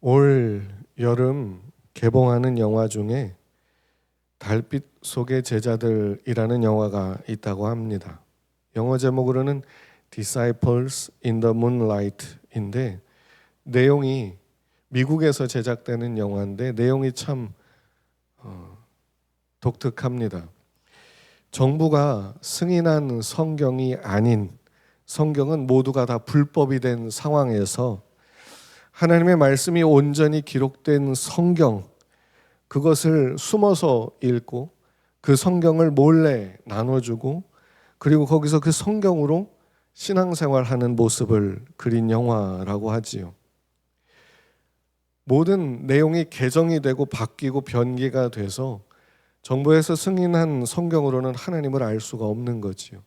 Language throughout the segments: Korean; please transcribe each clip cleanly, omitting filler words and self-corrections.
올 여름 개봉하는 영화 중에 달빛 속의 제자들이라는 영화가 있다고 합니다. 영어 제목으로는 Disciples in the Moonlight인데 내용이 미국에서 제작되는 영화인데 내용이 참 독특합니다. 정부가 승인한 성경이 아닌 성경은 모두가 다 불법이 된 상황에서 하나님의 말씀이 온전히 기록된 성경, 그것을 숨어서 읽고 그 성경을 몰래 나눠주고 그리고 거기서 그 성경으로 신앙생활하는 모습을 그린 영화라고 하지요. 모든 내용이 개정이 되고 바뀌고 변기가 돼서 정부에서 승인한 성경으로는 하나님을 알 수가 없는 거지요.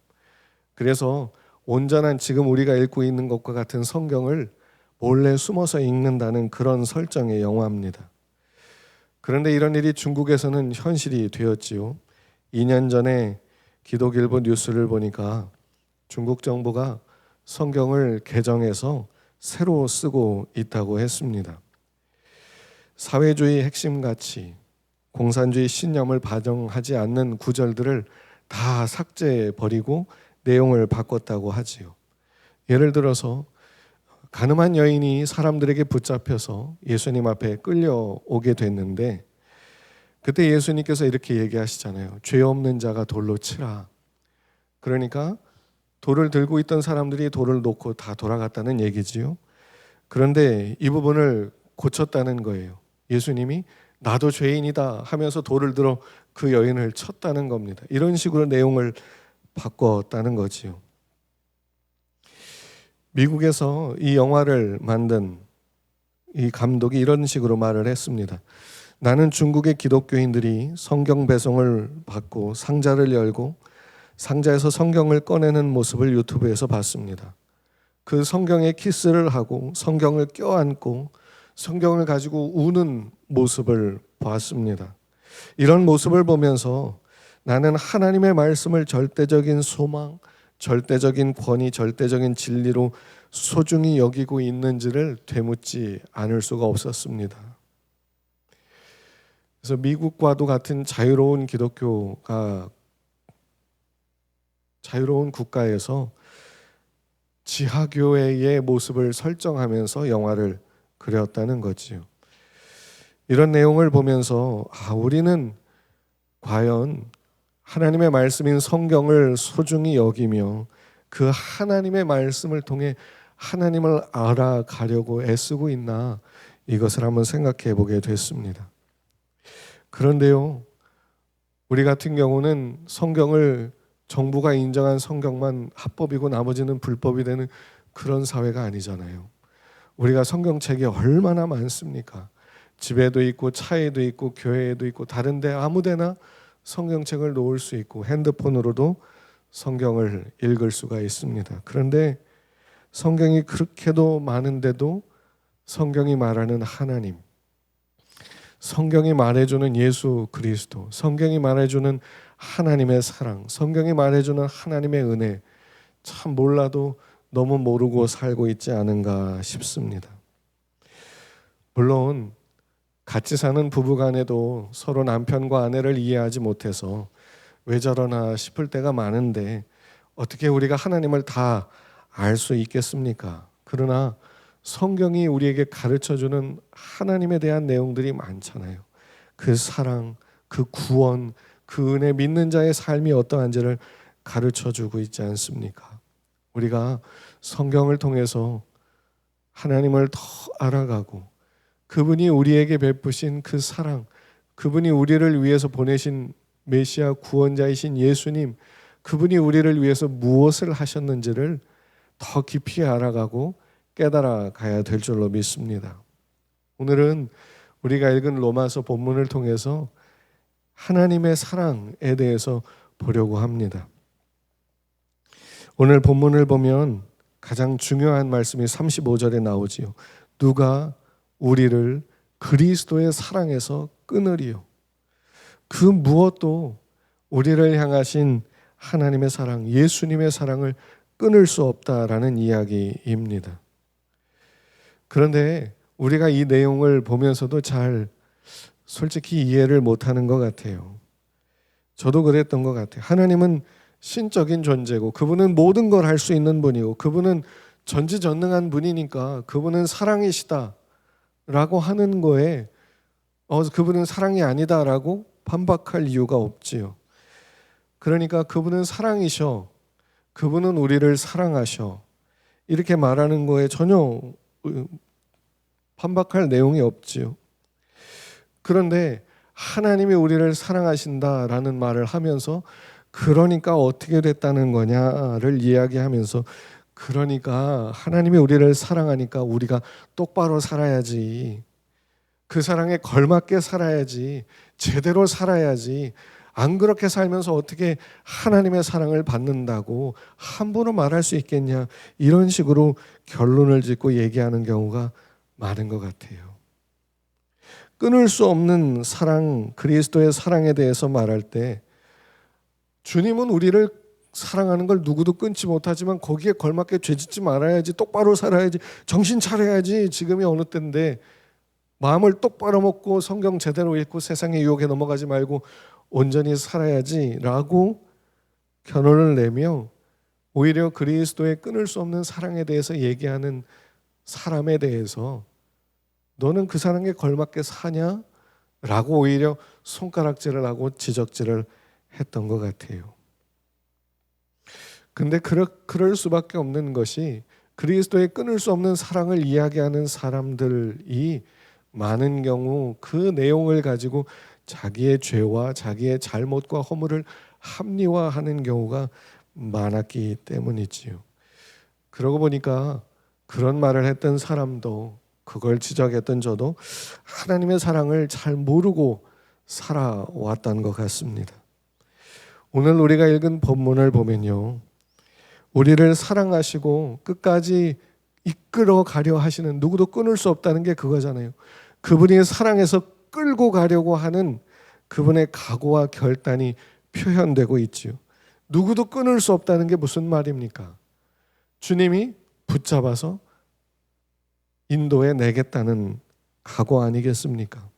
그래서 온전한 지금 우리가 읽고 있는 것과 같은 성경을 몰래 숨어서 읽는다는 그런 설정의 영화입니다. 그런데 이런 일이 중국에서는 현실이 되었지요. 2년 전에 기독일보 뉴스를 보니까 중국 정부가 성경을 개정해서 새로 쓰고 있다고 했습니다. 사회주의 핵심 가치, 공산주의 신념을 반영하지 않는 구절들을 다 삭제해버리고 내용을 바꿨다고 하지요. 예를 들어서 가늠한 여인이 사람들에게 붙잡혀서 예수님 앞에 끌려오게 됐는데 그때 예수님께서 이렇게 얘기하시잖아요. 죄 없는 자가 돌로 치라. 그러니까 돌을 들고 있던 사람들이 돌을 놓고 다 돌아갔다는 얘기지요. 그런데 이 부분을 고쳤다는 거예요. 예수님이 나도 죄인이다 하면서 돌을 들어 그 여인을 쳤다는 겁니다. 이런 식으로 내용을 바꿨다는 거지요. 미국에서 이 영화를 만든 이 감독이 이런 식으로 말을 했습니다. 나는 중국의 기독교인들이 성경 배송을 받고 상자를 열고 상자에서 성경을 꺼내는 모습을 유튜브에서 봤습니다. 그 성경에 키스를 하고 성경을 껴안고 성경을 가지고 우는 모습을 봤습니다. 이런 모습을 보면서 나는 하나님의 말씀을 절대적인 소망, 절대적인 권위, 절대적인 진리로 소중히 여기고 있는지를 되묻지 않을 수가 없었습니다. 그래서 미국과도 같은 자유로운 기독교가 자유로운 국가에서 지하교회의 모습을 설정하면서 영화를 그렸다는 거지요. 이런 내용을 보면서 우리는 과연 하나님의 말씀인 성경을 소중히 여기며 그 하나님의 말씀을 통해 하나님을 알아가려고 애쓰고 있나 이것을 한번 생각해 보게 됐습니다. 그런데요, 우리 같은 경우는 성경을 정부가 인정한 성경만 합법이고 나머지는 불법이 되는 그런 사회가 아니잖아요. 우리가 성경책이 얼마나 많습니까? 집에도 있고 차에도 있고 교회에도 있고 다른데 아무데나 성경책을 놓을 수 있고 핸드폰으로도 성경을 읽을 수가 있습니다. 그런데 성경이 그렇게도 많은데도 성경이 말하는 하나님, 성경이 말해주는 예수 그리스도, 성경이 말해주는 하나님의 사랑, 성경이 말해주는 하나님의 은혜 참 몰라도 너무 모르고 살고 있지 않은가 싶습니다. 물론 같이 사는 부부간에도 서로 남편과 아내를 이해하지 못해서 왜 저러나 싶을 때가 많은데 어떻게 우리가 하나님을 다 알 수 있겠습니까? 그러나 성경이 우리에게 가르쳐주는 하나님에 대한 내용들이 많잖아요. 그 사랑, 그 구원, 그 은혜, 믿는 자의 삶이 어떠한지를 가르쳐주고 있지 않습니까? 우리가 성경을 통해서 하나님을 더 알아가고 그분이 우리에게 베푸신 그 사랑, 그분이 우리를 위해서 보내신 메시아 구원자이신 예수님, 그분이 우리를 위해서 무엇을 하셨는지를 더 깊이 알아가고 깨달아 가야 될 줄로 믿습니다. 오늘은 우리가 읽은 로마서 본문을 통해서 하나님의 사랑에 대해서 보려고 합니다. 오늘 본문을 보면 가장 중요한 말씀이 35절에 나오지요. 누가 우리를 그리스도의 사랑에서 끊으리요. 그 무엇도 우리를 향하신 하나님의 사랑, 예수님의 사랑을 끊을 수 없다라는 이야기입니다. 그런데 우리가 이 내용을 보면서도 잘 솔직히 이해를 못하는 것 같아요. 저도 그랬던 것 같아요. 하나님은 신적인 존재고 그분은 모든 걸 할 수 있는 분이고 그분은 전지전능한 분이니까 그분은 사랑이시다 라고 하는 거에 그분은 사랑이 아니다라고 반박할 이유가 없지요. 그러니까 그분은 사랑이셔. 그분은 우리를 사랑하셔. 이렇게 말하는 거에 전혀 반박할 내용이 없지요. 그런데 하나님이 우리를 사랑하신다라는 말을 하면서 그러니까 어떻게 됐다는 거냐를 이야기하면서 그러니까 하나님이 우리를 사랑하니까 우리가 똑바로 살아야지. 그 사랑에 걸맞게 살아야지. 제대로 살아야지. 안 그렇게 살면서 어떻게 하나님의 사랑을 받는다고 함부로 말할 수 있겠냐. 이런 식으로 결론을 짓고 얘기하는 경우가 많은 것 같아요. 끊을 수 없는 사랑, 그리스도의 사랑에 대해서 말할 때 주님은 우리를 사랑하는 걸 누구도 끊지 못하지만 거기에 걸맞게 죄짓지 말아야지, 똑바로 살아야지, 정신 차려야지. 지금이 어느 때인데 마음을 똑바로 먹고 성경 제대로 읽고 세상의 유혹에 넘어가지 말고 온전히 살아야지 라고 결론을 내며 오히려 그리스도의 끊을 수 없는 사랑에 대해서 얘기하는 사람에 대해서 너는 그 사랑에 걸맞게 사냐? 라고 오히려 손가락질을 하고 지적질을 했던 것 같아요. 근데 그럴 수밖에 없는 것이 그리스도의 끊을 수 없는 사랑을 이야기하는 사람들이 많은 경우 그 내용을 가지고 자기의 죄와 자기의 잘못과 허물을 합리화하는 경우가 많았기 때문이지요. 그러고 보니까 그런 말을 했던 사람도 그걸 지적했던 저도 하나님의 사랑을 잘 모르고 살아왔던 것 같습니다. 오늘 우리가 읽은 본문을 보면요, 우리를 사랑하시고 끝까지 이끌어 가려 하시는, 누구도 끊을 수 없다는 게 그거잖아요. 그분이 사랑해서 끌고 가려고 하는 그분의 각오와 결단이 표현되고 있지요. 누구도 끊을 수 없다는 게 무슨 말입니까? 주님이 붙잡아서 인도해 내겠다는 각오 아니겠습니까?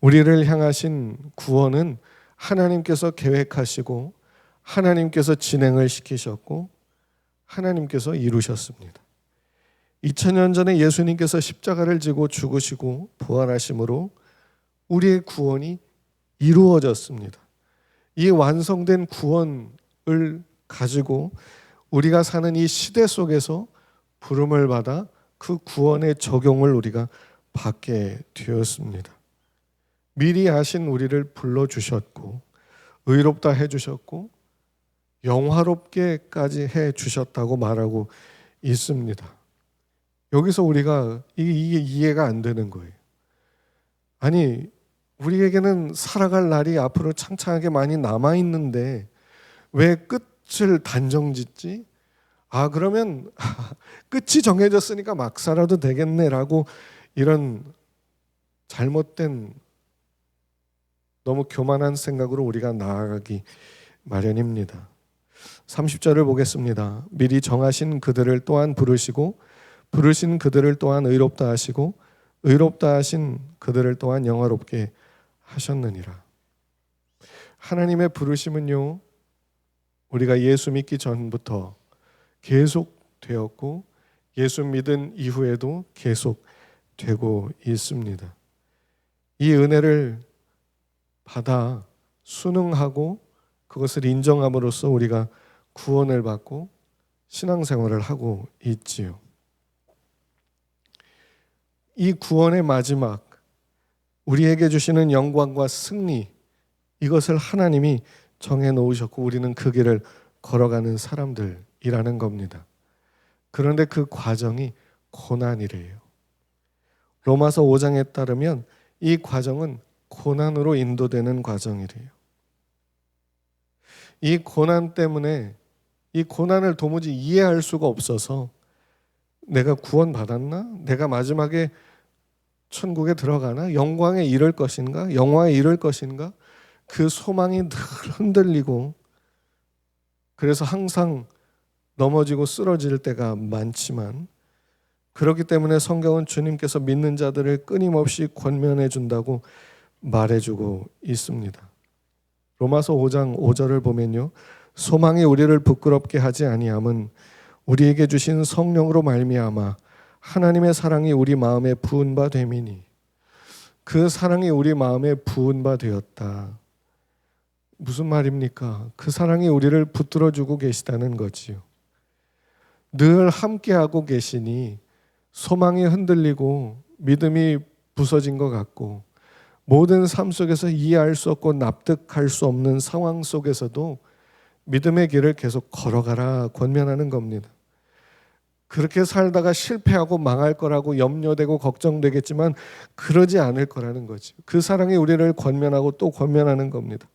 우리를 향하신 구원은 하나님께서 계획하시고 하나님께서 진행을 시키셨고 하나님께서 이루셨습니다. 2000년 전에 예수님께서 십자가를 지고 죽으시고 부활하심으로 우리의 구원이 이루어졌습니다. 이 완성된 구원을 가지고 우리가 사는 이 시대 속에서 부름을 받아 그 구원의 적용을 우리가 받게 되었습니다. 미리 아신 우리를 불러주셨고 의롭다 해주셨고 영화롭게까지 해주셨다고 말하고 있습니다. 여기서 우리가 이게 이해가 안 되는 거예요. 아니, 우리에게는 살아갈 날이 앞으로 창창하게 많이 남아있는데 왜 끝을 단정짓지? 그러면 끝이 정해졌으니까 막 살아도 되겠네라고 이런 잘못된 너무 교만한 생각으로 우리가 나아가기 마련입니다. 30절을 보겠습니다. 미리 정하신 그들을 또한 부르시고 부르신 그들을 또한 의롭다 하시고 의롭다 하신 그들을 또한 영화롭게 하셨느니라. 하나님의 부르심은요, 우리가 예수 믿기 전부터 계속 되었고 예수 믿은 이후에도 계속 되고 있습니다. 이 은혜를 받아 순응하고 그것을 인정함으로써 우리가 구원을 받고 신앙생활을 하고 있지요. 이 구원의 마지막, 우리에게 주시는 영광과 승리, 이것을 하나님이 정해놓으셨고 우리는 그 길을 걸어가는 사람들이라는 겁니다. 그런데 그 과정이 고난이래요. 로마서 5장에 따르면 이 과정은 고난으로 인도되는 과정이래요. 이 고난 때문에 이 고난을 도무지 이해할 수가 없어서 내가 구원받았나? 내가 마지막에 천국에 들어가나? 영광에 이를 것인가? 영화에 이를 것인가? 그 소망이 늘 흔들리고 그래서 항상 넘어지고 쓰러질 때가 많지만 그렇기 때문에 성경은 주님께서 믿는 자들을 끊임없이 권면해 준다고 말해주고 있습니다. 로마서 5장 5절을 보면요, 소망이 우리를 부끄럽게 하지 아니함은 우리에게 주신 성령으로 말미암아 하나님의 사랑이 우리 마음에 부은 바 됨이니, 그 사랑이 우리 마음에 부은 바 되었다. 무슨 말입니까? 그 사랑이 우리를 붙들어주고 계시다는 거지요. 늘 함께하고 계시니 소망이 흔들리고 믿음이 부서진 것 같고 모든 삶 속에서 이해할 수 없고 납득할 수 없는 상황 속에서도 믿음의 길을 계속 걸어가라 권면하는 겁니다. 그렇게 살다가 실패하고 망할 거라고 염려되고 걱정되겠지만 그러지 않을 거라는 거죠. 그 사랑이 우리를 권면하고 또 권면하는 겁니다.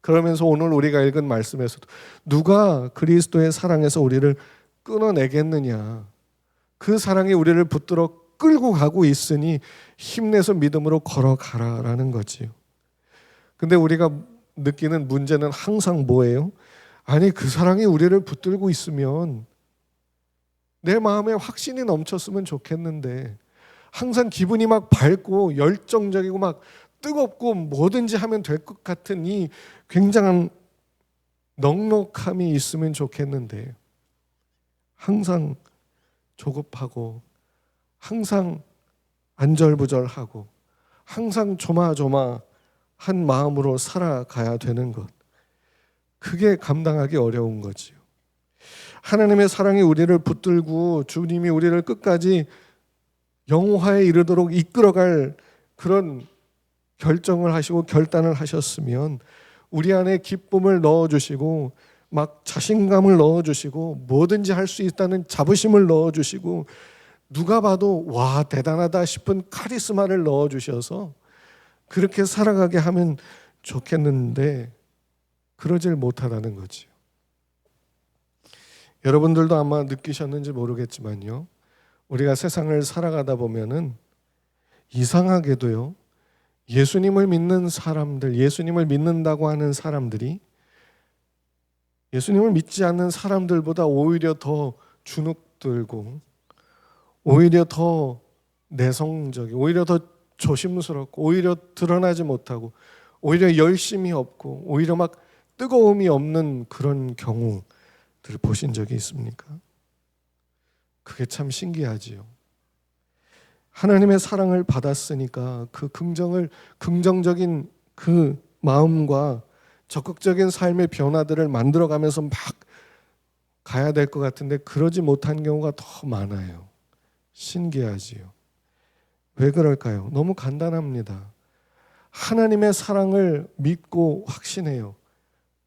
그러면서 오늘 우리가 읽은 말씀에서도 누가 그리스도의 사랑에서 우리를 끊어내겠느냐, 그 사랑이 우리를 붙들어 끌고 가고 있으니 힘내서 믿음으로 걸어가라라는 거지요. 근데 우리가 느끼는 문제는 항상 뭐예요? 아니, 그 사랑이 우리를 붙들고 있으면 내 마음에 확신이 넘쳤으면 좋겠는데, 항상 기분이 막 밝고 열정적이고 막 뜨겁고 뭐든지 하면 될 것 같은 이 굉장한 넉넉함이 있으면 좋겠는데, 항상 조급하고 항상 안절부절하고 항상 조마조마한 마음으로 살아가야 되는 것, 그게 감당하기 어려운 거지요. 하나님의 사랑이 우리를 붙들고 주님이 우리를 끝까지 영화에 이르도록 이끌어갈 그런 결정을 하시고 결단을 하셨으면 우리 안에 기쁨을 넣어주시고 막 자신감을 넣어주시고 뭐든지 할 수 있다는 자부심을 넣어주시고 누가 봐도 와 대단하다 싶은 카리스마를 넣어주셔서 그렇게 살아가게 하면 좋겠는데 그러질 못하다는 거지요. 여러분들도 아마 느끼셨는지 모르겠지만요, 우리가 세상을 살아가다 보면은 이상하게도요, 예수님을 믿는 사람들, 예수님을 믿는다고 하는 사람들이 예수님을 믿지 않는 사람들보다 오히려 더 주눅들고 오히려 더 내성적이고 오히려 더 조심스럽고 오히려 드러나지 못하고 오히려 열심이 없고 오히려 막 뜨거움이 없는 그런 경우들을 보신 적이 있습니까? 그게 참 신기하지요. 하나님의 사랑을 받았으니까 그 긍정적인 그 마음과 적극적인 삶의 변화들을 만들어가면서 막 가야 될 것 같은데 그러지 못한 경우가 더 많아요. 신기하지요. 왜 그럴까요? 너무 간단합니다. 하나님의 사랑을 믿고 확신해요.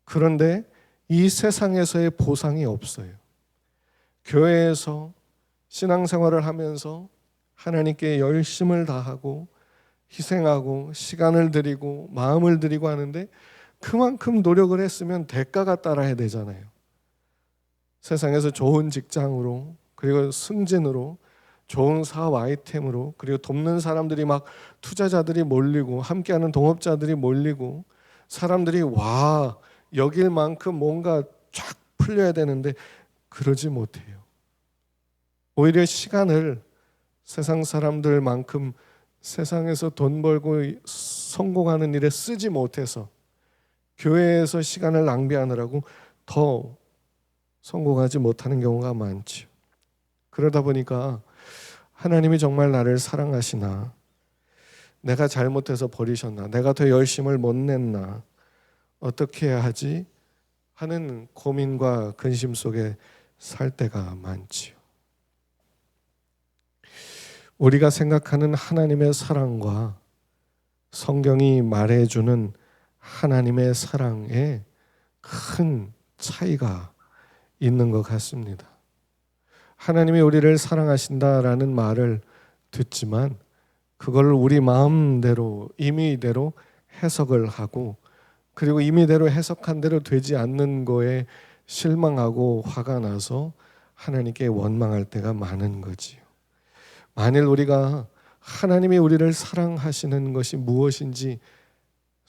그런데 이 세상에서의 보상이 없어요. 교회에서 신앙생활을 하면서 하나님께 열심을 다하고 희생하고 시간을 들이고 마음을 들이고 하는데 그만큼 노력을 했으면 대가가 따라야 되잖아요. 세상에서 좋은 직장으로 그리고 승진으로 좋은 사업 아이템으로 그리고 돕는 사람들이 막 투자자들이 몰리고 함께하는 동업자들이 몰리고 사람들이 와 여길 만큼 뭔가 쫙 풀려야 되는데 그러지 못해요. 오히려 시간을 세상 사람들만큼 세상에서 돈 벌고 성공하는 일에 쓰지 못해서 교회에서 시간을 낭비하느라고 더 성공하지 못하는 경우가 많죠. 그러다 보니까 하나님이 정말 나를 사랑하시나, 내가 잘못해서 버리셨나, 내가 더 열심을 못 냈나, 어떻게 해야 하지 하는 고민과 근심 속에 살 때가 많지요. 우리가 생각하는 하나님의 사랑과 성경이 말해주는 하나님의 사랑에 큰 차이가 있는 것 같습니다. 하나님이 우리를 사랑하신다라는 말을 듣지만 그걸 우리 마음대로 임의대로 해석을 하고 그리고 임의대로 해석한 대로 되지 않는 거에 실망하고 화가 나서 하나님께 원망할 때가 많은 거지요. 만일 우리가 하나님이 우리를 사랑하시는 것이 무엇인지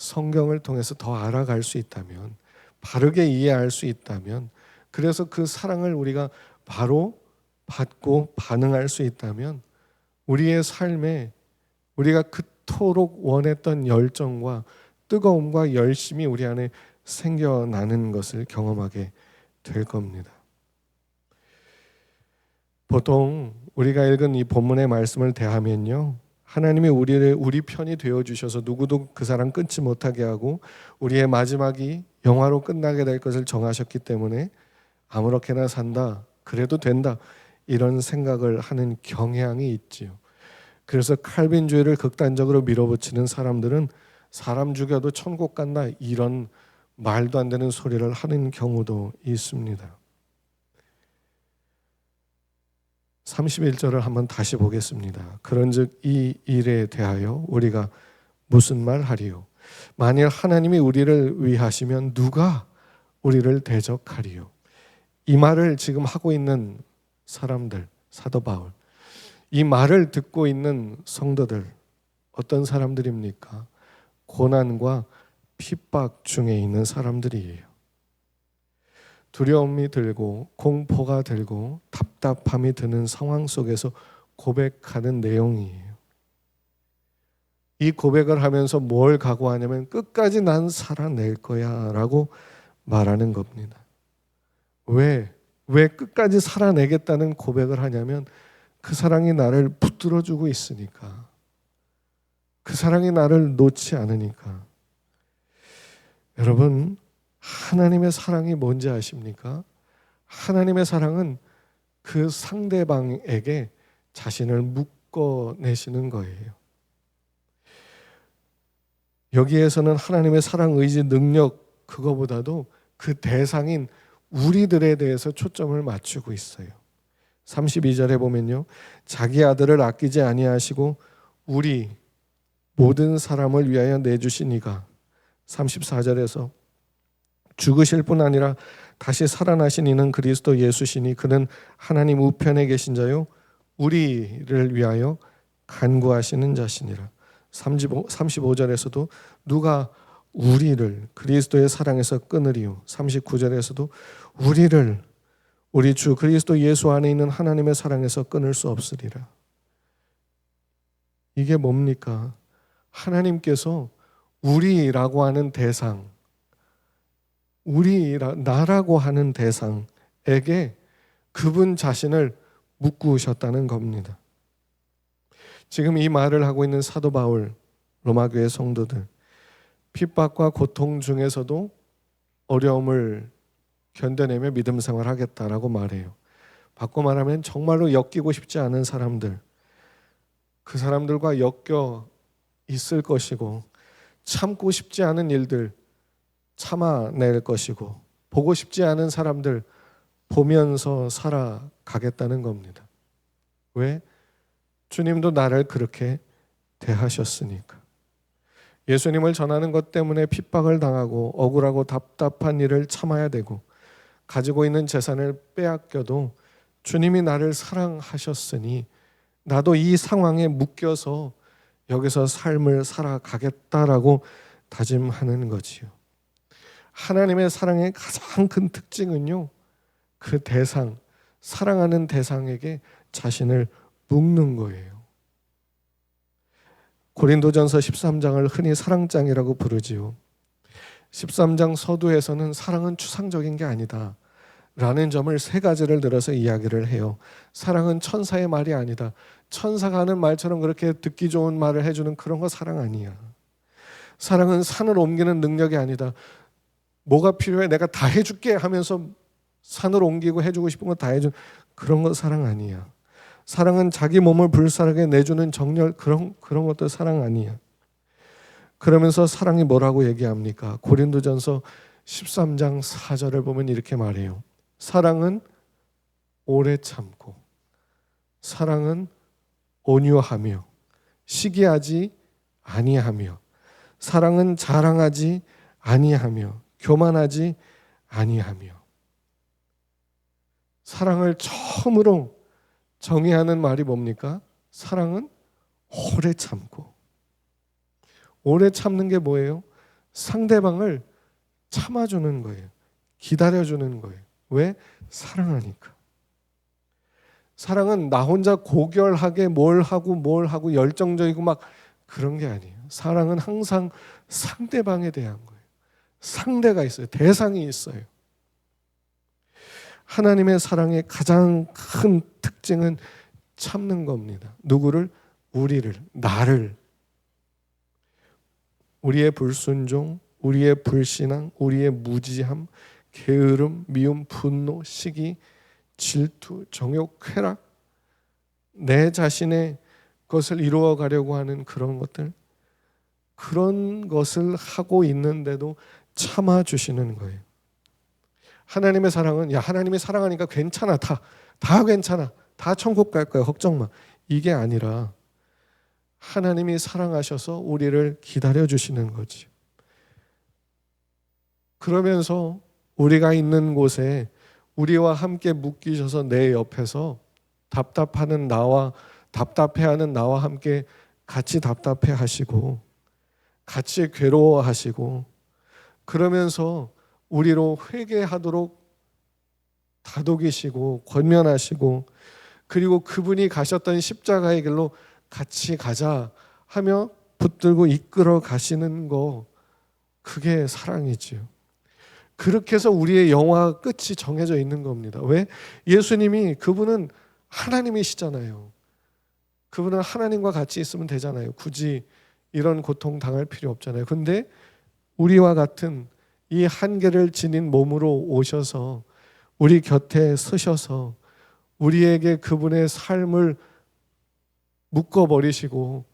성경을 통해서 더 알아갈 수 있다면, 바르게 이해할 수 있다면, 그래서 그 사랑을 우리가 바로 받고 반응할 수 있다면 우리의 삶에 우리가 그토록 원했던 열정과 뜨거움과 열심이 우리 안에 생겨나는 것을 경험하게 될 겁니다. 보통 우리가 읽은 이 본문의 말씀을 대하면요, 하나님이 우리 편이 되어 주셔서 누구도 그 사람 끊지 못하게 하고 우리의 마지막이 영화로 끝나게 될 것을 정하셨기 때문에 아무렇게나 산다, 그래도 된다, 이런 생각을 하는 경향이 있지요. 그래서 칼빈주의를 극단적으로 밀어붙이는 사람들은 사람 죽여도 천국 간다, 이런 말도 안 되는 소리를 하는 경우도 있습니다. 31절을 한번 다시 보겠습니다. 그런즉 이 일에 대하여 우리가 무슨 말 하리요? 만일 하나님이 우리를 위하시면 누가 우리를 대적하리요? 이 말을 지금 하고 있는 사람들, 사도 바울, 이 말을 듣고 있는 성도들, 어떤 사람들입니까? 고난과 핍박 중에 있는 사람들이에요. 두려움이 들고 공포가 들고 답답함이 드는 상황 속에서 고백하는 내용이에요. 이 고백을 하면서 뭘 각오하냐면 끝까지 난 살아낼 거야 라고 말하는 겁니다. 왜 끝까지 살아내겠다는 고백을 하냐면 그 사랑이 나를 붙들어주고 있으니까, 그 사랑이 나를 놓지 않으니까. 여러분, 하나님의 사랑이 뭔지 아십니까? 하나님의 사랑은 그 상대방에게 자신을 묶어내시는 거예요. 여기에서는 하나님의 사랑, 의지, 능력, 그거보다도 그 대상인 우리들에 대해서 초점을 맞추고 있어요. 32절에 보면요, 자기 아들을 아끼지 아니하시고 우리 모든 사람을 위하여 내주신 이가, 34절에서 죽으실 뿐 아니라 다시 살아나신 이는 그리스도 예수시니 그는 하나님 우편에 계신 자요 우리를 위하여 간구하시는 자시니라. 35절에서도 누가 우리를 그리스도의 사랑에서 끊으리요. 39절에서도 우리를 우리 주 그리스도 예수 안에 있는 하나님의 사랑에서 끊을 수 없으리라. 이게 뭡니까? 하나님께서 우리라고 하는 대상, 나라고 하는 대상에게 그분 자신을 묶으셨다는 겁니다. 지금 이 말을 하고 있는 사도 바울, 로마교회 성도들, 핍박과 고통 중에서도 어려움을 견뎌내며 믿음 생활하겠다라고 말해요. 바꿔 말하면 정말로 엮이고 싶지 않은 사람들, 그 사람들과 엮여 있을 것이고, 참고 싶지 않은 일들 참아낼 것이고, 보고 싶지 않은 사람들 보면서 살아가겠다는 겁니다. 왜? 주님도 나를 그렇게 대하셨으니까. 예수님을 전하는 것 때문에 핍박을 당하고 억울하고 답답한 일을 참아야 되고 가지고 있는 재산을 빼앗겨도 주님이 나를 사랑하셨으니 나도 이 상황에 묶여서 여기서 삶을 살아가겠다라고 다짐하는 거지요. 하나님의 사랑의 가장 큰 특징은요, 그 대상, 사랑하는 대상에게 자신을 묶는 거예요. 고린도전서 13장을 흔히 사랑장이라고 부르지요. 13장 서두에서는 사랑은 추상적인 게 아니다 라는 점을 세 가지를 들어서 이야기를 해요. 사랑은 천사의 말이 아니다. 천사가 하는 말처럼 그렇게 듣기 좋은 말을 해주는 그런 거 사랑 아니야. 사랑은 산을 옮기는 능력이 아니다. 뭐가 필요해? 내가 다 해줄게 하면서 산을 옮기고 해주고 싶은 거 다 해준 그런 거 사랑 아니야. 사랑은 자기 몸을 불사르게 내주는 정열, 그런 것도 사랑 아니야. 그러면서 사랑이 뭐라고 얘기합니까? 고린도전서 13장 4절을 보면 이렇게 말해요. 사랑은 오래 참고, 사랑은 온유하며, 시기하지 아니하며, 사랑은 자랑하지 아니하며, 교만하지 아니하며. 사랑을 처음으로 정의하는 말이 뭡니까? 사랑은 오래 참고. 오래 참는 게 뭐예요? 상대방을 참아주는 거예요. 기다려주는 거예요. 왜? 사랑하니까. 사랑은 나 혼자 고결하게 뭘 하고 열정적이고 막 그런 게 아니에요. 사랑은 항상 상대방에 대한 거예요. 상대가 있어요. 대상이 있어요. 하나님의 사랑의 가장 큰 특징은 참는 겁니다. 누구를? 우리를, 나를. 우리의 불순종, 우리의 불신앙, 우리의 무지함, 게으름, 미움, 분노, 시기, 질투, 정욕, 쾌락, 내 자신의 것을 이루어가려고 하는 그런 것들, 그런 것을 하고 있는데도 참아주시는 거예요. 하나님의 사랑은, 야, 하나님이 사랑하니까 괜찮아, 다 괜찮아, 다 천국 갈 거야, 걱정 마, 이게 아니라 하나님이 사랑하셔서 우리를 기다려주시는 거지. 그러면서 우리가 있는 곳에 우리와 함께 묶이셔서 내 옆에서 답답해하는 나와 함께 같이 답답해하시고 같이 괴로워하시고, 그러면서 우리로 회개하도록 다독이시고 권면하시고, 그리고 그분이 가셨던 십자가의 길로 같이 가자 하며 붙들고 이끌어 가시는 거, 그게 사랑이지요. 그렇게 해서 우리의 영화 끝이 정해져 있는 겁니다. 왜? 예수님이, 그분은 하나님이시잖아요. 그분은 하나님과 같이 있으면 되잖아요. 굳이 이런 고통 당할 필요 없잖아요. 근데 우리와 같은 이 한계를 지닌 몸으로 오셔서 우리 곁에 서셔서 우리에게 그분의 삶을 묶어버리시고,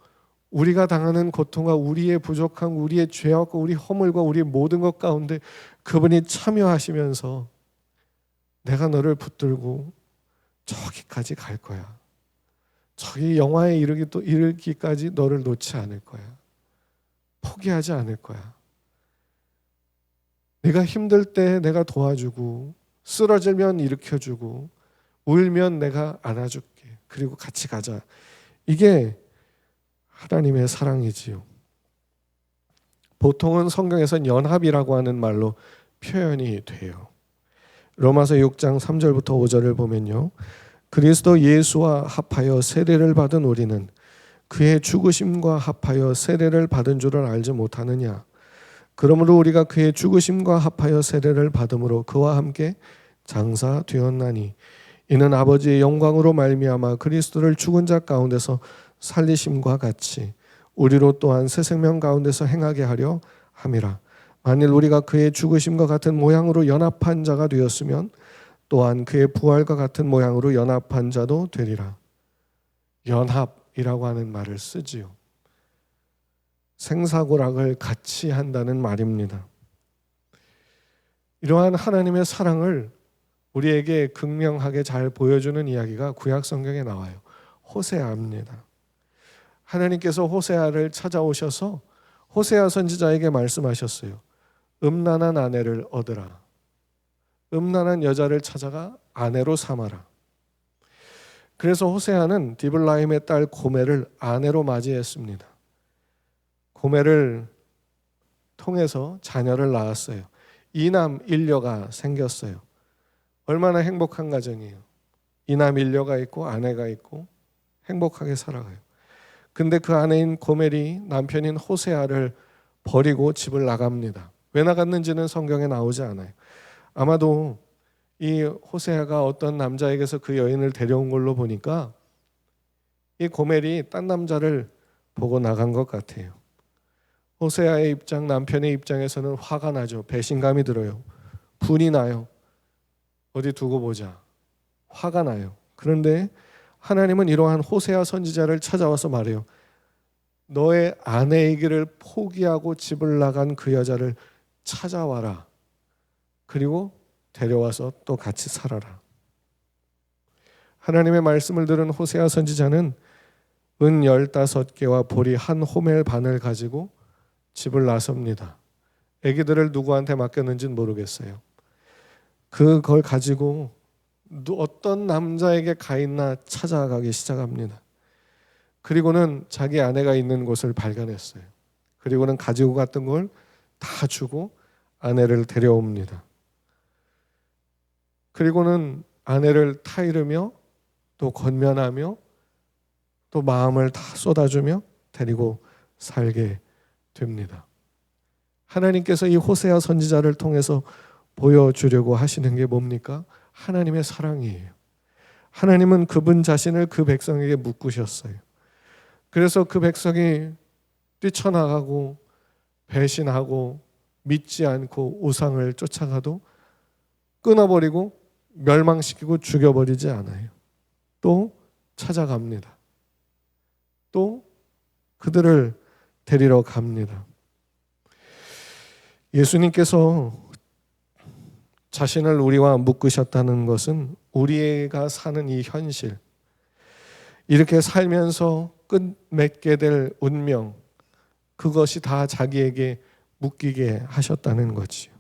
우리가 당하는 고통과 우리의 부족함, 우리의 죄악과 우리 허물과 우리의 모든 것 가운데 그분이 참여하시면서 내가 너를 붙들고 저기까지 갈 거야. 저기 영화에 이르기까지 너를 놓지 않을 거야. 포기하지 않을 거야. 내가 힘들 때 내가 도와주고, 쓰러지면 일으켜주고, 울면 내가 안아줄게. 그리고 같이 가자. 이게 하나님의 사랑이지요. 보통은 성경에선 연합이라고 하는 말로 표현이 돼요. 로마서 6장 3절부터 5절을 보면요, 그리스도 예수와 합하여 세례를 받은 우리는 그의 죽으심과 합하여 세례를 받은 줄을 알지 못하느냐. 그러므로 우리가 그의 죽으심과 합하여 세례를 받음으로 그와 함께 장사되었나니, 이는 아버지의 영광으로 말미암아 그리스도를 죽은 자 가운데서 살리심과 같이 우리로 또한 새 생명 가운데서 행하게 하려 함이라. 만일 우리가 그의 죽으심과 같은 모양으로 연합한 자가 되었으면 또한 그의 부활과 같은 모양으로 연합한 자도 되리라. 연합이라고 하는 말을 쓰지요. 생사고락을 같이 한다는 말입니다. 이러한 하나님의 사랑을 우리에게 극명하게 잘 보여주는 이야기가 구약 성경에 나와요. 호세아입니다. 하나님께서 호세아를 찾아오셔서 호세아 선지자에게 말씀하셨어요. 음란한 아내를 얻으라. 음란한 여자를 찾아가 아내로 삼아라. 그래서 호세아는 디블라임의 딸 고멜을 아내로 맞이했습니다. 고멜을 통해서 자녀를 낳았어요. 이남 일녀가 생겼어요. 얼마나 행복한 가정이에요. 이남 일녀가 있고 아내가 있고 행복하게 살아가요. 근데 그 아내인 고멜이 남편인 호세아를 버리고 집을 나갑니다. 왜 나갔는지는 성경에 나오지 않아요. 아마도 이 호세아가 어떤 남자에게서 그 여인을 데려온 걸로 보니까 이 고멜이 딴 남자를 보고 나간 것 같아요. 호세아의 입장, 남편의 입장에서는 화가 나죠. 배신감이 들어요. 분이 나요. 어디 두고 보자. 화가 나요. 그런데 하나님은 이러한 호세아 선지자를 찾아와서 말해요. 너의 아내이기를 포기하고 집을 나간 그 여자를 찾아와라. 그리고 데려와서 또 같이 살아라. 하나님의 말씀을 들은 호세아 선지자는 은 15개와 보리 한 호멜 반을 가지고 집을 나섭니다. 아기들을 누구한테 맡겼는지는 모르겠어요. 그걸 가지고 어떤 남자에게 가 있나 찾아가기 시작합니다. 그리고는 자기 아내가 있는 곳을 발견했어요. 그리고는 가지고 갔던 걸 다 주고 아내를 데려옵니다. 그리고는 아내를 타이르며 또 권면하며 또 마음을 다 쏟아주며 데리고 살게 됩니다. 하나님께서 이 호세아 선지자를 통해서 보여주려고 하시는 게 뭡니까? 하나님의 사랑이에요. 하나님은 그분 자신을 그 백성에게 묶으셨어요. 그래서 그 백성이 뛰쳐나가고 배신하고 믿지 않고 우상을 쫓아가도 끊어버리고 멸망시키고 죽여버리지 않아요. 또 찾아갑니다. 또 그들을 데리러 갑니다. 예수님께서 자신을 우리와 묶으셨다는 것은 우리가 사는 이 현실, 이렇게 살면서 끝맺게 될 운명, 그것이 다 자기에게 묶이게 하셨다는 거지요.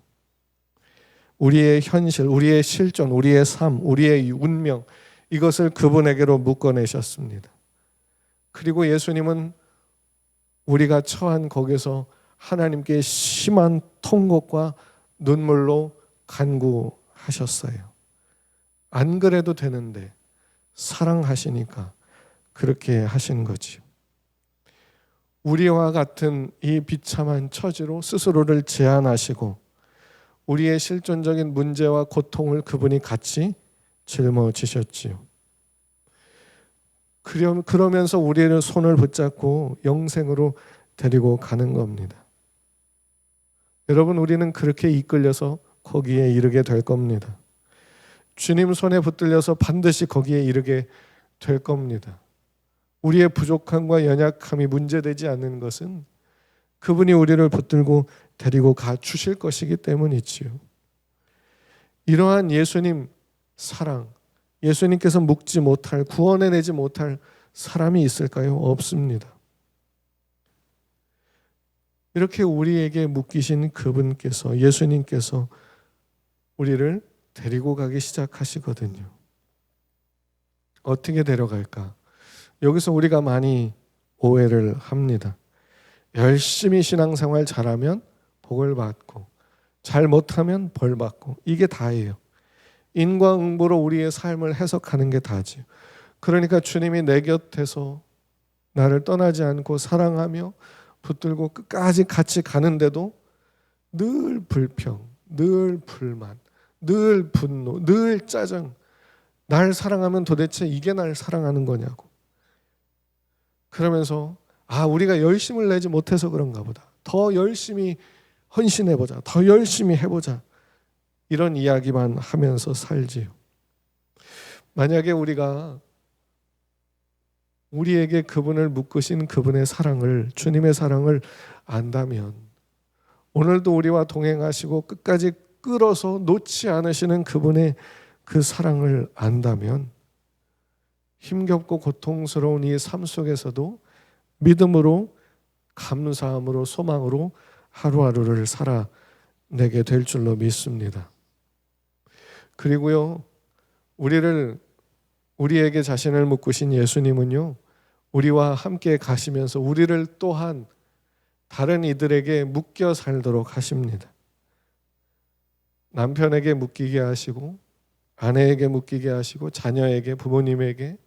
우리의 현실, 우리의 실존, 우리의 삶, 우리의 운명, 이것을 그분에게로 묶어내셨습니다. 그리고 예수님은 우리가 처한 거기서 하나님께 심한 통곡과 눈물로 간구하셨어요. 안 그래도 되는데 사랑하시니까 그렇게 하신 거지요. 우리와 같은 이 비참한 처지로 스스로를 제한하시고 우리의 실존적인 문제와 고통을 그분이 같이 짊어지셨지요. 그러면서 우리를 손을 붙잡고 영생으로 데리고 가는 겁니다. 여러분, 우리는 그렇게 이끌려서 거기에 이르게 될 겁니다. 주님 손에 붙들려서 반드시 거기에 이르게 될 겁니다. 우리의 부족함과 연약함이 문제되지 않는 것은 그분이 우리를 붙들고 데리고 가 주실 것이기 때문이지요. 이러한 예수님 사랑, 예수님께서 묶지 못할, 구원해내지 못할 사람이 있을까요? 없습니다. 이렇게 우리에게 묶이신 그분께서, 예수님께서 우리를 데리고 가기 시작하시거든요. 어떻게 데려갈까? 여기서 우리가 많이 오해를 합니다. 열심히 신앙생활 잘하면 복을 받고 잘 못하면 벌 받고, 이게 다예요. 인과응보로 우리의 삶을 해석하는 게 다지. 그러니까 주님이 내 곁에서 나를 떠나지 않고 사랑하며 붙들고 끝까지 같이 가는데도 늘 불평, 늘 불만, 늘 분노, 늘 짜증. 날 사랑하면 도대체 이게 날 사랑하는 거냐고. 그러면서 우리가 열심을 내지 못해서 그런가 보다. 더 열심히 헌신해보자. 더 열심히 해보자. 이런 이야기만 하면서 살지요. 만약에 우리가 우리에게 그분을 묶으신 그분의 사랑을, 주님의 사랑을 안다면, 오늘도 우리와 동행하시고 끝까지 끌어서 놓지 않으시는 그분의 그 사랑을 안다면 힘겹고 고통스러운 이 삶 속에서도 믿음으로, 감사함으로, 소망으로 하루하루를 살아내게 될 줄로 믿습니다. 그리고요, 우리에게 자신을 묶으신 예수님은요, 우리와 함께 가시면서 우리를 또한 다른 이들에게 묶여 살도록 하십니다. 남편에게 묶이게 하시고, 아내에게 묶이게 하시고, 자녀에게, 부모님에게,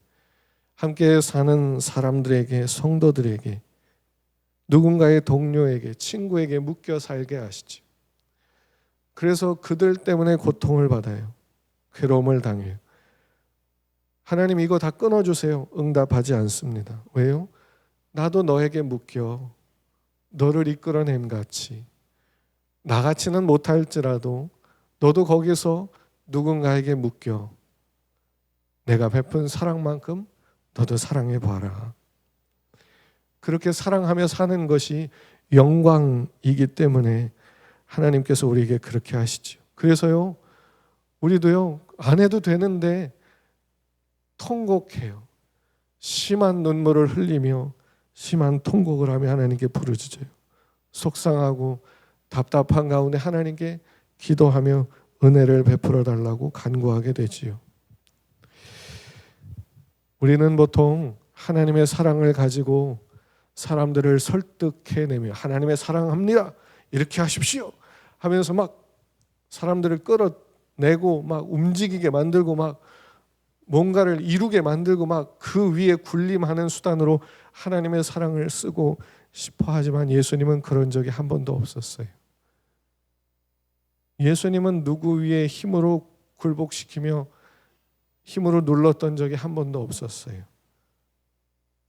함께 사는 사람들에게, 성도들에게, 누군가의 동료에게, 친구에게 묶여 살게 하시죠. 그래서 그들 때문에 고통을 받아요. 괴로움을 당해요. 하나님, 이거 다 끊어주세요. 응답하지 않습니다. 왜요? 나도 너에게 묶여 너를 이끌어냄 같이, 나같이는 못할지라도 너도 거기서 누군가에게 묶여 내가 베푼 사랑만큼 너도 사랑해봐라. 그렇게 사랑하며 사는 것이 영광이기 때문에 하나님께서 우리에게 그렇게 하시죠. 그래서요, 우리도요, 안 해도 되는데 통곡해요. 심한 눈물을 흘리며 심한 통곡을 하며 하나님께 부르짖어요. 속상하고 답답한 가운데 하나님께 기도하며 은혜를 베풀어 달라고 간구하게 되지요. 우리는 보통 하나님의 사랑을 가지고 사람들을 설득해내며 하나님의 사랑합니다, 이렇게 하십시오 하면서 막 사람들을 끌어내고 막 움직이게 만들고 막 뭔가를 이루게 만들고 막 그 위에 군림하는 수단으로 하나님의 사랑을 쓰고 싶어 하지만 예수님은 그런 적이 한 번도 없었어요. 예수님은 누구 위에 힘으로 굴복시키며 힘으로 눌렀던 적이 한 번도 없었어요.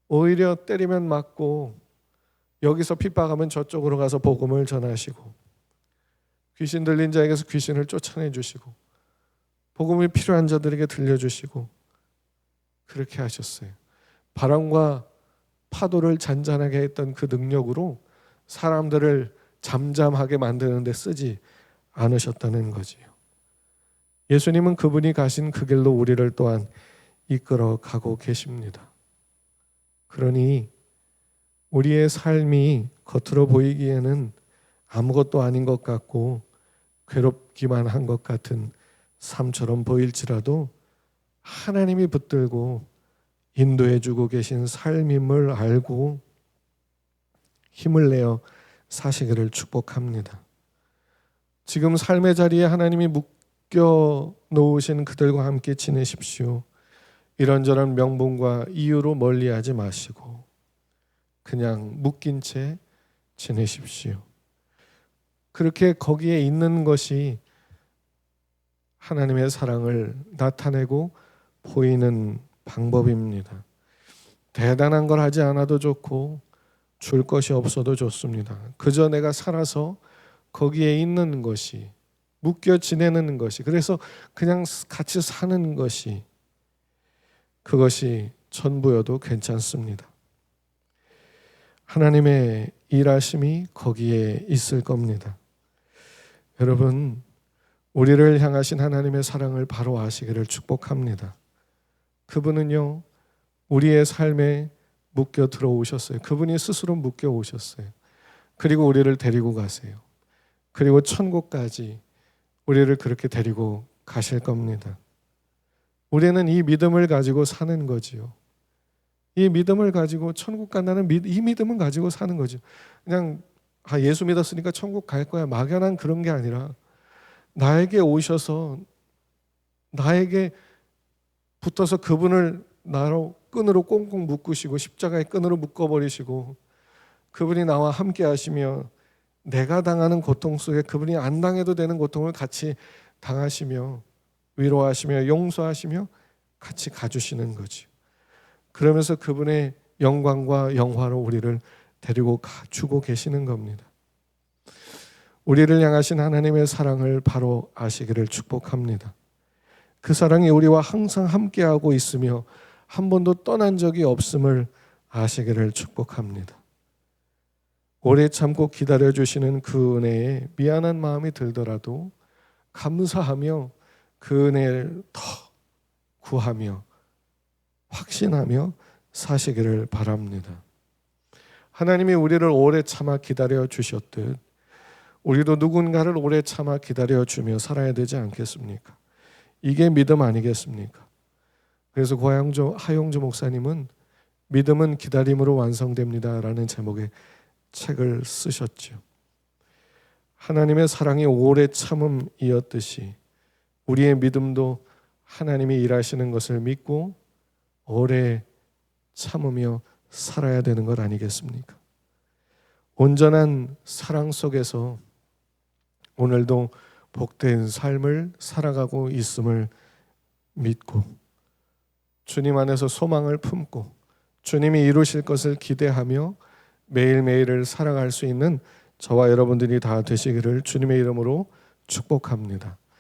오히려 때리면 맞고 여기서 핍박하면 저쪽으로 가서 복음을 전하시고 귀신 들린 자에게서 귀신을 쫓아내 주시고 복음이 필요한 자들에게 들려주시고 그렇게 하셨어요. 바람과 파도를 잔잔하게 했던 그 능력으로 사람들을 잠잠하게 만드는 데 쓰지 않으셨다는 거지요. 예수님은 그분이 가신 그 길로 우리를 또한 이끌어 가고 계십니다. 그러니 우리의 삶이 겉으로 보이기에는 아무것도 아닌 것 같고 괴롭기만 한 것 같은 삶처럼 보일지라도 하나님이 붙들고 인도해 주고 계신 삶임을 알고 힘을 내어 사시기를 축복합니다. 지금 삶의 자리에 하나님이 묶여 놓으신 그들과 함께 지내십시오. 이런저런 명분과 이유로 멀리하지 마시고 그냥 묶인 채 지내십시오. 그렇게 거기에 있는 것이 하나님의 사랑을 나타내고 보이는 방법입니다. 대단한 걸 하지 않아도 좋고 줄 것이 없어도 좋습니다. 그저 내가 살아서 거기에 있는 것이, 묶여 지내는 것이, 그래서 그냥 같이 사는 것이, 그것이 전부여도 괜찮습니다. 하나님의 일하심이 거기에 있을 겁니다. 여러분, 우리를 향하신 하나님의 사랑을 바로 아시기를 축복합니다. 그분은요, 우리의 삶에 묶여 들어오셨어요. 그분이 스스로 묶여 오셨어요. 그리고 우리를 데리고 가세요. 그리고 천국까지 우리를 그렇게 데리고 가실 겁니다. 우리는 이 믿음을 가지고 사는 거지요. 이 믿음을 가지고 천국 간다는 이 믿음은 가지고 사는 거죠. 그냥 예수 믿었으니까 천국 갈 거야 막연한 그런 게 아니라 나에게 오셔서 나에게 붙어서 그분을 나로 끈으로 꽁꽁 묶으시고 십자가의 끈으로 묶어버리시고 그분이 나와 함께 하시며 내가 당하는 고통 속에 그분이 안 당해도 되는 고통을 같이 당하시며 위로하시며 용서하시며 같이 가주시는 거죠. 그러면서 그분의 영광과 영화로 우리를 데리고 가주고 계시는 겁니다. 우리를 향하신 하나님의 사랑을 바로 아시기를 축복합니다. 그 사랑이 우리와 항상 함께하고 있으며 한 번도 떠난 적이 없음을 아시기를 축복합니다. 오래 참고 기다려주시는 그 은혜에 미안한 마음이 들더라도 감사하며 그 은혜를 더 구하며 확신하며 사시기를 바랍니다. 하나님이 우리를 오래 참아 기다려 주셨듯 우리도 누군가를 오래 참아 기다려 주며 살아야 되지 않겠습니까? 이게 믿음 아니겠습니까? 그래서 하용주 목사님은 믿음은 기다림으로 완성됩니다 라는 제목의 책을 쓰셨죠. 하나님의 사랑이 오래 참음이었듯이 우리의 믿음도 하나님이 일하시는 것을 믿고 오래 참으며 살아야 되는 것 아니겠습니까? 온전한 사랑 속에서 오늘도 복된 삶을 살아가고 있음을 믿고 주님 안에서 소망을 품고 주님이 이루실 것을 기대하며 매일매일을 살아갈 수 있는 저와 여러분들이 다 되시기를 주님의 이름으로 축복합니다.